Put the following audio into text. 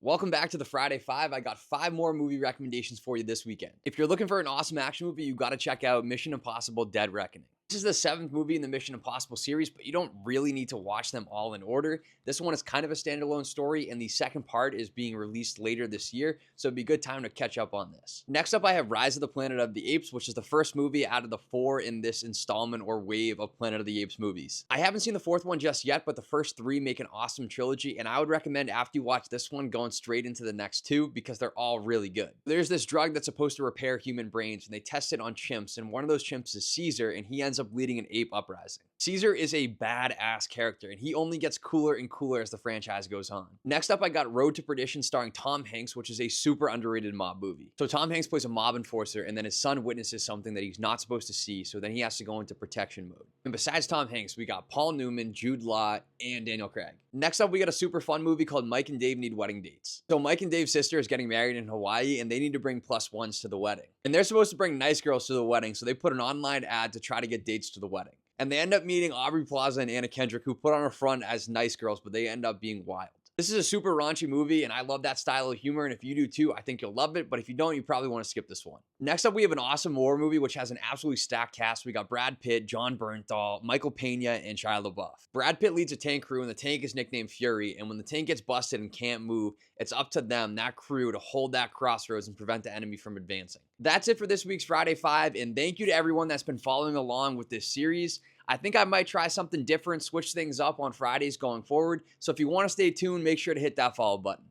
Welcome back to the Friday Five. I got 5 more movie recommendations for you this weekend. If you're looking for an awesome action movie, you got to check out Mission Impossible Dead Reckoning. This is the 7th movie in the Mission Impossible series, but you don't really need to watch them all in order. This one is kind of a standalone story, and the second part is being released later this year, so it'd be a good time to catch up on this. Next up, I have Rise of the Planet of the Apes, which is the first movie out of the 4 in this installment or wave of Planet of the Apes movies. I haven't seen the 4th one just yet, but the first 3 make an awesome trilogy, and I would recommend after you watch this one going straight into the next 2 because they're all really good. There's this drug that's supposed to repair human brains, and they test it on chimps, and one of those chimps is Caesar, and he ends up leading an ape uprising. Caesar is a badass character, and he only gets cooler and cooler as the franchise goes on. Next up, I got Road to Perdition starring Tom Hanks, which is a super underrated mob movie. So Tom Hanks plays a mob enforcer, and then his son witnesses something that he's not supposed to see, so then he has to go into protection mode. And besides Tom Hanks, we got Paul Newman, Jude Law, and Daniel Craig. Next up, we got a super fun movie called Mike and Dave Need Wedding Dates. So Mike and Dave's sister is getting married in Hawaii, and they need to bring +1s to the wedding. And they're supposed to bring nice girls to the wedding, so they put an online ad to try to get dates to the wedding. And they end up meeting Aubrey Plaza and Anna Kendrick, who put on a front as nice girls, but they end up being wild. This is a super raunchy movie, and I love that style of humor, and if you do too, I think you'll love it, but if you don't, you probably want to skip this one. Next up, we have an awesome war movie, which has an absolutely stacked cast. We got Brad Pitt, John Bernthal, Michael Pena, and Shia LaBeouf. Brad Pitt leads a tank crew, and the tank is nicknamed Fury, and when the tank gets busted and can't move, it's up to them, that crew, to hold that crossroads and prevent the enemy from advancing. That's it for this week's Friday Five, and thank you to everyone that's been following along with this series. I think I might try something different, switch things up on Fridays going forward. So if you want to stay tuned, make sure to hit that follow button.